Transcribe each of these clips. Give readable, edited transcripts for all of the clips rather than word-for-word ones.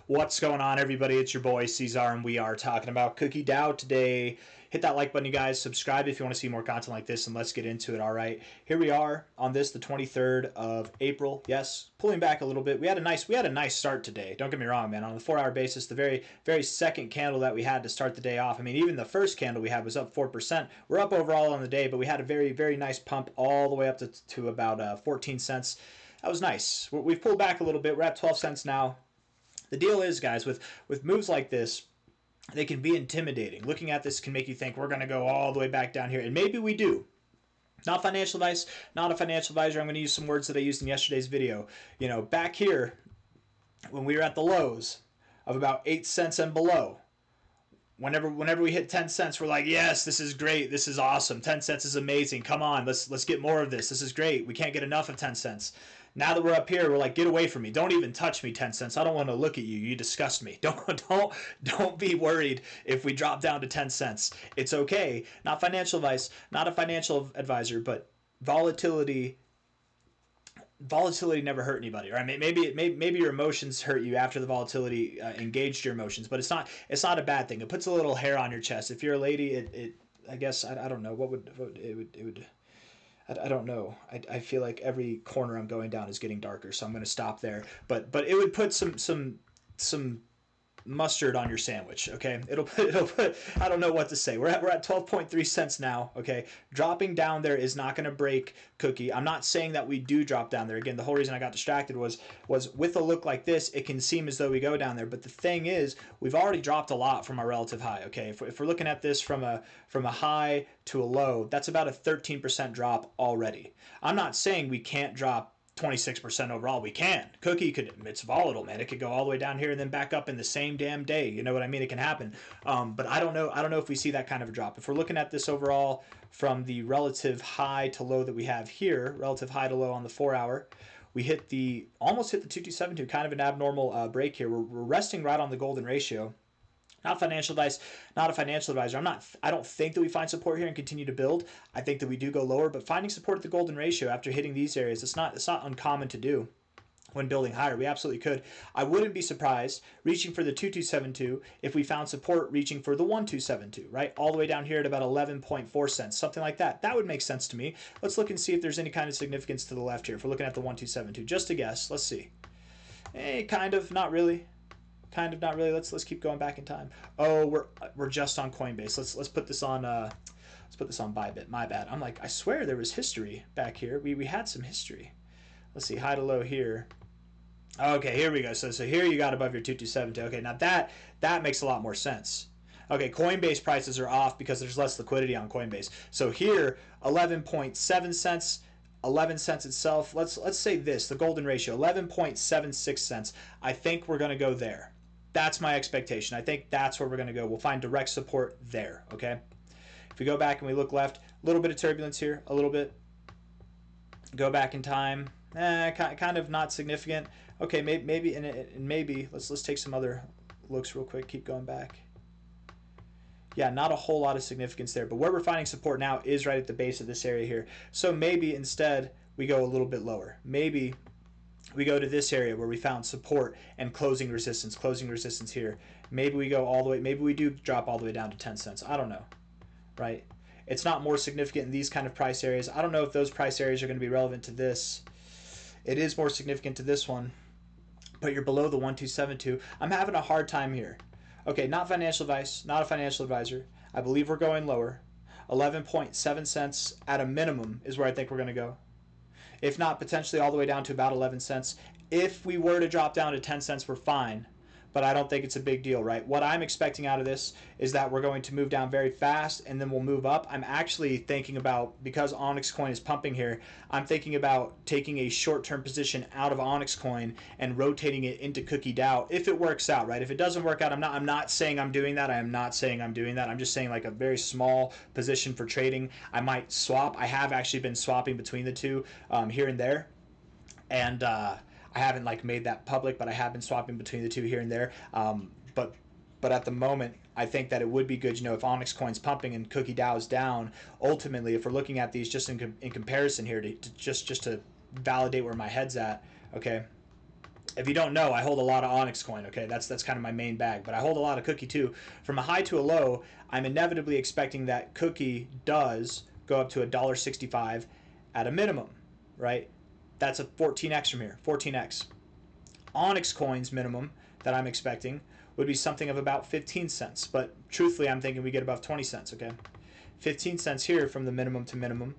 What's going on, everybody? It's your boy C-Zar, and we are talking about Cookie DAO today. Hit that like button, you guys. Subscribe if you want to see more content like this, and let's get into it. All right, here we are on this, the 23rd of April. Yes, pulling back a little bit. We had a nice start today. Don't get me wrong, man. On the 4-hour basis, the very second candle that we had to start the day off. I mean, even the first candle we had was up 4%. We're up overall on the day, but we had a very nice pump all the way up to about 14 cents. That was nice. We've pulled back a little bit. We're at 12 cents now. The deal is, guys, with moves like this, they can be intimidating. Looking at this can make you think we're going to go all the way back down here, and maybe we do. Not financial advice, not a financial advisor. I'm going to use some words that I used in yesterday's video. You know, back here, when we were at the lows of about 8 cents and below, whenever we hit 10 cents, we're like, yes, this is great. This is awesome. 10 cents is amazing. Come on, let's get more of this. This is great. We can't get enough of 10 cents. Now that we're up here, we're like, get away from me. Don't even touch me, 10 cents. I don't want to look at you. You disgust me. Don't be worried if we drop down to 10 cents. It's okay. Not financial advice, not a financial advisor, but volatility never hurt anybody, right? Maybe your emotions hurt you after the volatility engaged your emotions, but it's not a bad thing. It puts a little hair on your chest. If you're a lady, I guess I don't know what it would. I don't know. I feel like every corner I'm going down is getting darker, so I'm going to stop there. But it would put some mustard on your sandwich, okay? It'll put I don't know what to say. We're at 12.3 cents now, okay? Dropping down there is not going to break Cookie. I'm not saying that we do drop down there. Again, the whole reason I got distracted was with a look like this, it can seem as though we go down there, but the thing is, we've already dropped a lot from our relative high, okay? If we're looking at this from a high to a low, that's about a 13% drop already. I'm not saying we can't drop 26% overall. We can. Cookie could, it's volatile, man. It could go all the way down here and then back up in the same damn day. You know what I mean? It can happen. But I don't know if we see that kind of a drop. If we're looking at this overall from the relative high to low that we have here, relative high to low on the 4-hour, we almost hit the 2272, kind of an abnormal break here. We're resting right on the golden ratio. Not financial advice, not a financial advisor. I don't think that we find support here and continue to build. I think that we do go lower, but finding support at the golden ratio after hitting these areas, it's not uncommon to do when building higher. We absolutely could. I wouldn't be surprised reaching for the 2272 if we found support reaching for the 1272, right? All the way down here at about 11.4 cents, something like that. That would make sense to me. Let's look and see if there's any kind of significance to the left here. If we're looking at the 1272, just a guess. Let's see. Kind of, not really. Kind of, not really. Let's keep going back in time. Oh, we're just on Coinbase. Let's put this on Bybit. My bad. I'm like, I swear there was history back here. We had some history. Let's see, high to low here. Okay, here we go. So here you got above your 2272. Okay, now that makes a lot more sense. Okay, Coinbase prices are off because there's less liquidity on Coinbase. So here, 11.7 cents. 11 cents itself. Let's say this, the golden ratio, 11.76 cents. I think we're going to go there. That's my expectation. I think that's where we're going to go. We'll find direct support there, okay? If we go back and we look left, a little bit of turbulence here, a little bit. Go back in time, kind of not significant. Okay, maybe let's take some other looks real quick. Keep going back. Yeah, not a whole lot of significance there, but where we're finding support now is right at the base of this area here. So maybe instead we go a little bit lower. Maybe we go to this area where we found support and closing resistance here. Maybe we go all the way, maybe we do drop all the way down to 10 cents. I don't know, right? It's not more significant in these kind of price areas. I don't know if those price areas are going to be relevant to this. It is more significant to this one, but you're below the 1272. I'm having a hard time here. Okay, not financial advice, not a financial advisor. I believe we're going lower. 11.7 cents at a minimum is where I think we're going to go. If not, potentially all the way down to about 11 cents. If we were to drop down to 10 cents, we're fine. But I don't think it's a big deal, right? What I'm expecting out of this is that we're going to move down very fast and then we'll move up. I'm actually thinking about, because Onyx coin is pumping here, I'm thinking about taking a short-term position out of Onyx coin and rotating it into Cookie DAO if it works out, right? If it doesn't work out, I'm not saying I'm doing that. I am not saying I'm doing that. I'm just saying like a very small position for trading. I might swap. I have actually been swapping between the two here and there. And I haven't like made that public, but I have been swapping between the two here and there. But at the moment, I think that it would be good, you know, if Onyx coin's pumping and Cookie DAO is down. Ultimately, if we're looking at these just in comparison here, to just to validate where my head's at, okay, If you don't know, I hold a lot of Onyx coin, okay? That's kind of my main bag, but I hold a lot of Cookie too. From a high to a low, I'm inevitably expecting that Cookie does go up to $1.65 at a minimum, right? That's a 14x from here, 14x. Onyx coin's minimum that I'm expecting would be something of about 15 cents, but truthfully, I'm thinking we get above 20 cents, okay? 15 cents here from the minimum to minimum.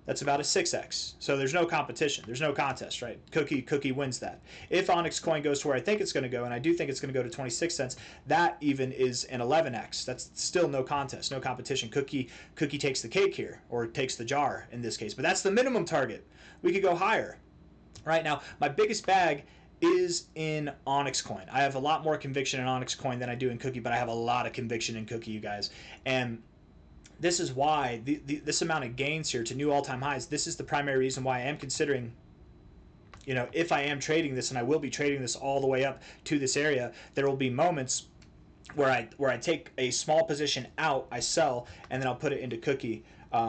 That's about a 6x. So there's no competition. There's no contest, right? Cookie wins that. If Onyx coin goes to where I think it's going to go, and I do think it's going to go to 26 cents, that even is an 11x. That's still no contest, no competition. Cookie takes the cake here, or takes the jar in this case. But that's the minimum target. We could go higher. Right now, my biggest bag is in Onyx coin. I have a lot more conviction in Onyx coin than I do in Cookie, but I have a lot of conviction in Cookie, you guys. And this is why this amount of gains here to new all-time highs, this is the primary reason why I am considering, if I am trading this, and I will be trading this all the way up to this area, there will be moments where I take a small position out, I sell, and then I'll put it into Cookie.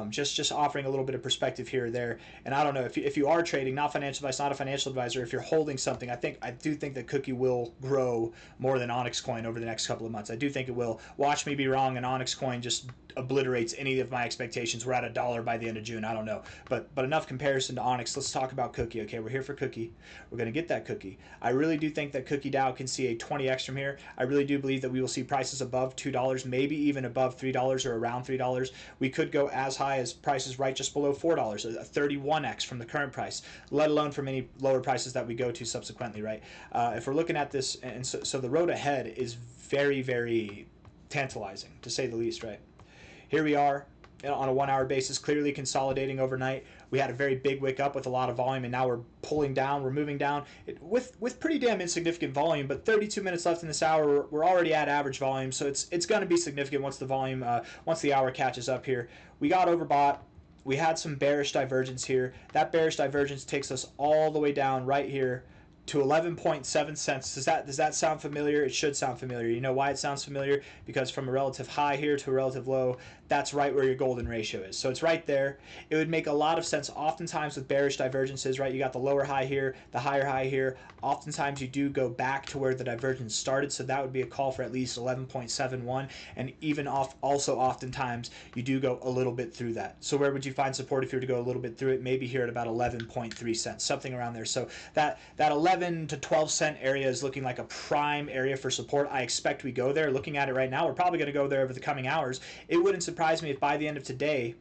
Just offering a little bit of perspective here or there. And I don't know, if you are trading, not financial advice, not a financial advisor, if you're holding something, I do think that Cookie will grow more than Onyx coin over the next couple of months. I do think it will. Watch me be wrong, and Onyx coin just obliterates any of my expectations. We're at $1 by the end of June. I don't know, but enough comparison to Onyx. Let's talk about Cookie. Okay, we're here for Cookie. We're gonna get that Cookie. I really do think that Cookie DAO can see a 20x from here. I really do believe that we will see prices above $2, maybe even above $3 or around $3. We could go as high as prices right just below $4, a 31x from the current price, let alone from any lower prices that we go to subsequently, right? If we're looking at this, and so the road ahead is very, very tantalizing, to say the least, right? Here we are on a 1 hour basis, clearly consolidating overnight. We had a very big wick up with a lot of volume, and now we're pulling down, we're moving down with pretty damn insignificant volume, but 32 minutes left in this hour. We're already at average volume, so it's going to be significant once the volume, once the hour catches up here. We got overbought. We had some bearish divergence here. That bearish divergence takes us all the way down right here to 11.7 cents. Does that sound familiar? It should sound familiar. You know why it sounds familiar? Because from a relative high here to a relative low, that's right where your golden ratio is. So it's right there. It would make a lot of sense oftentimes with bearish divergences, right? You got the lower high here, the higher high here. Oftentimes you do go back to where the divergence started, so that would be a call for at least 11.71, and even also oftentimes you do go a little bit through that. So where would you find support if you were to go a little bit through it? Maybe here at about 11.3 cents, something around there. So that 11 to 12 cent area is looking like a prime area for support. I expect we go there. Looking at it right now, we're probably going to go there over the coming hours. It wouldn't surprise me if by the end of today,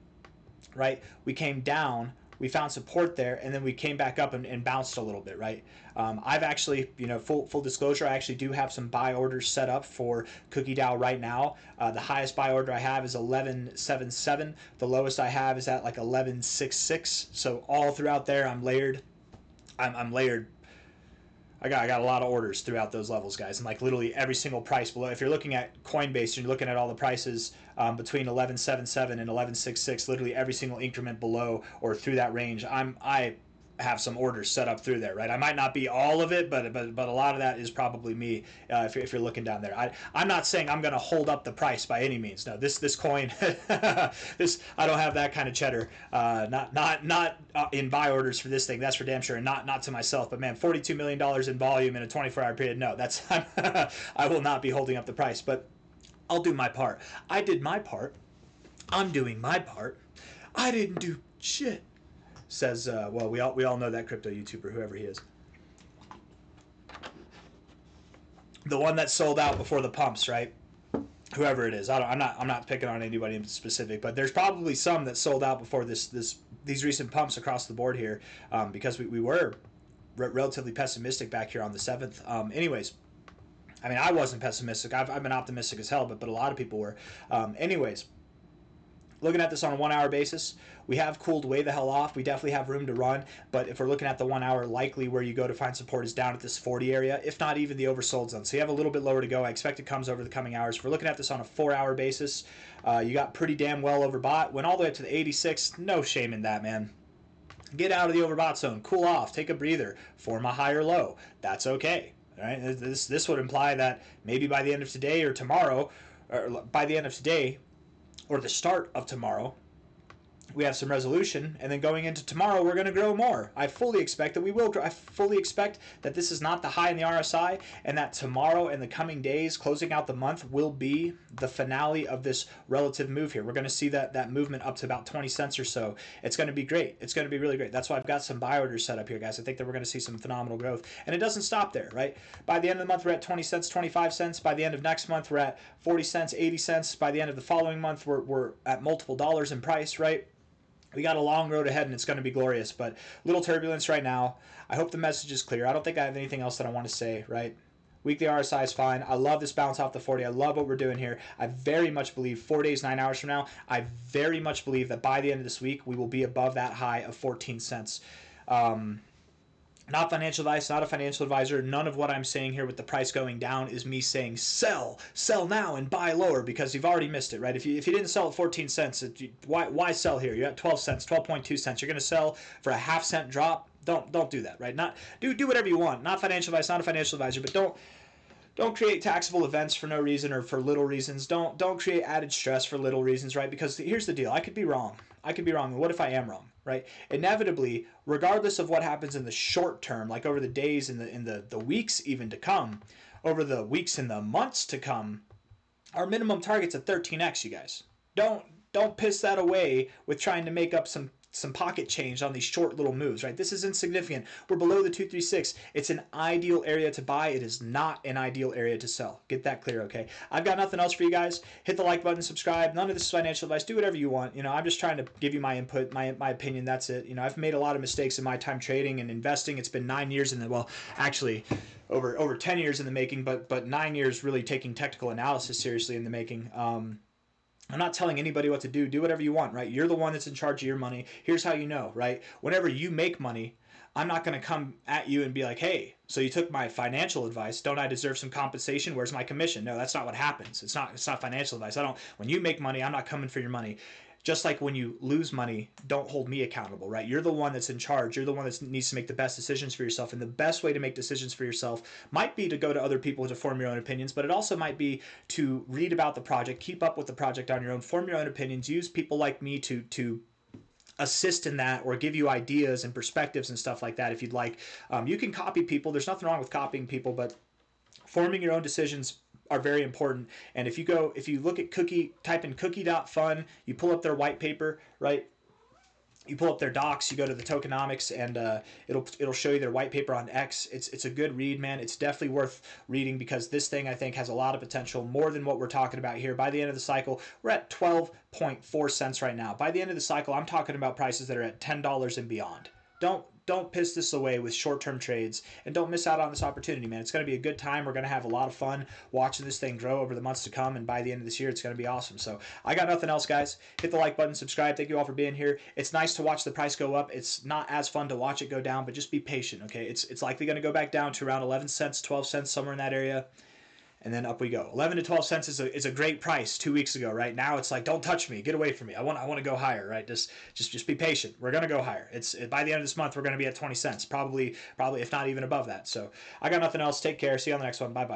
right, we came down, we found support there, and then we came back up and bounced a little bit, right? I've actually, full disclosure, I actually do have some buy orders set up for Cookie DAO right now. The highest buy order I have is 11.77. The lowest I have is at like 11.66. So all throughout there, I'm layered. I'm layered. I got a lot of orders throughout those levels, guys, and like literally every single price below. If you're looking at Coinbase and you're looking at all the prices between 11.77 and 11.66, literally every single increment below or through that range, I have some orders set up through there, right? I might not be all of it, but a lot of that is probably me. If you're looking down there, I'm not saying I'm going to hold up the price by any means. No, this coin, this I don't have that kind of cheddar. Not in buy orders for this thing. That's for damn sure, and not to myself. But man, $42 million in volume in a 24-hour period. No, that's I will not be holding up the price, but I'll do my part. I did my part. I'm doing my part. I didn't do shit. Says, well, we all know that crypto YouTuber, whoever he is. The one that sold out before the pumps, right? Whoever it is. I'm not picking on anybody in specific, but there's probably some that sold out before these recent pumps across the board here, because we were relatively pessimistic back here on the 7th. Anyways, I mean, I wasn't pessimistic. I've been optimistic as hell, but a lot of people were. Anyways, looking at this on a 1 hour basis, we have cooled way the hell off. We definitely have room to run, but if we're looking at the 1 hour, likely where you go to find support is down at this 40 area, if not even the oversold zone. So you have a little bit lower to go. I expect it comes over the coming hours. If we're looking at this on a 4 hour basis, you got pretty damn well overbought. Went all the way up to the 86. No shame in that, man. Get out of the overbought zone. Cool off. Take a breather. Form a higher low. That's okay. All right. This would imply that maybe by the end of today or tomorrow, or by the end of today, or the start of tomorrow, we have some resolution, and then going into tomorrow, we're going to grow more. I fully expect that we will grow. I fully expect that this is not the high in the RSI, and that tomorrow and the coming days, closing out the month, will be the finale of this relative move here. We're going to see that movement up to about 20 cents or so. It's going to be great. It's going to be really great. That's why I've got some buy orders set up here, guys. I think that we're going to see some phenomenal growth, and it doesn't stop there, right? By the end of the month, we're at 20 cents, 25 cents. By the end of next month, we're at 40 cents, 80 cents. By the end of the following month, we're at multiple dollars in price, right? We got a long road ahead, and it's going to be glorious, but little turbulence right now. I hope the message is clear. I don't think I have anything else that I want to say, right? Weekly RSI is fine. I love this bounce off the 40. I love what we're doing here. I very much believe 4 days, 9 hours from now, I very much believe that by the end of this week, we will be above that high of 14 cents. Not financial advice, not a financial advisor. None of what I'm saying here with the price going down is me saying sell now and buy lower, because you've already missed it, right? If you didn't sell at 14 cents, why sell here? You're at 12 cents, 12.2 cents. You're going to sell for a half-cent drop? Don't do that, right? Not do whatever you want. Not financial advice, not a financial advisor, but don't create taxable events for no reason or for little reasons. Don't create added stress for little reasons, right? Because here's the deal. I could be wrong. What if I am wrong, right? Inevitably, regardless of what happens in the short term, like over the days and the weeks even to come, over the weeks and the months to come, our minimum target's at 13x, you guys. Don't piss that away with trying to make up some pocket change on these short little moves, right? This is insignificant. We're below the 236. It's an ideal area to buy. It is not an ideal area to sell. Get that clear, okay? I've got nothing else for you guys. Hit the like button, subscribe. None of this is financial advice. Do whatever you want. You know, I'm just trying to give you my input, my opinion. That's it. You know, I've made a lot of mistakes in my time trading and investing. It's been 9 years in the, well, actually over 10 years in the making, but 9 years really taking technical analysis seriously in the making. I'm not telling anybody what to do. Do whatever you want, right? You're the one that's in charge of your money. Here's how you know, right? Whenever you make money, I'm not going to come at you and be like, hey, so you took my financial advice. Don't I deserve some compensation? Where's my commission? No, that's not what happens. It's not financial advice. When you make money, I'm not coming for your money. Just like when you lose money, don't hold me accountable, right? You're the one that's in charge. You're the one that needs to make the best decisions for yourself. And the best way to make decisions for yourself might be to go to other people to form your own opinions, but it also might be to read about the project, keep up with the project on your own, form your own opinions, use people like me to assist in that or give you ideas and perspectives and stuff like that if you'd like. You can copy people. There's nothing wrong with copying people, but forming your own decisions are very important. And if you look at type in cookie.fun, you pull up their white paper, right? You pull up their docs, you go to the tokenomics, and it'll show you their white paper on X. It's a good read, man. It's definitely worth reading, because this thing, I think, has a lot of potential, more than what we're talking about here. By the end of the cycle, we're at 12.4 cents right now. By the end of the cycle, I'm talking about prices that are at $10 and beyond. Don't piss this away with short-term trades, and don't miss out on this opportunity, man. It's going to be a good time. We're going to have a lot of fun watching this thing grow over the months to come, and by the end of this year, it's going to be awesome. So I got nothing else, guys. Hit the like button, subscribe. Thank you all for being here. It's nice to watch the price go up. It's not as fun to watch it go down, but just be patient, okay? It's likely going to go back down to around 11 cents, 12 cents, somewhere in that area. And then up we go. 11 to 12 cents is a great price 2 weeks ago, right? Now it's like, don't touch me, get away from me. I want to go higher, right? Just be patient. We're gonna go higher. By the end of this month, we're gonna be at 20 cents, probably if not even above that. So I got nothing else. Take care. See you on the next one. Bye bye.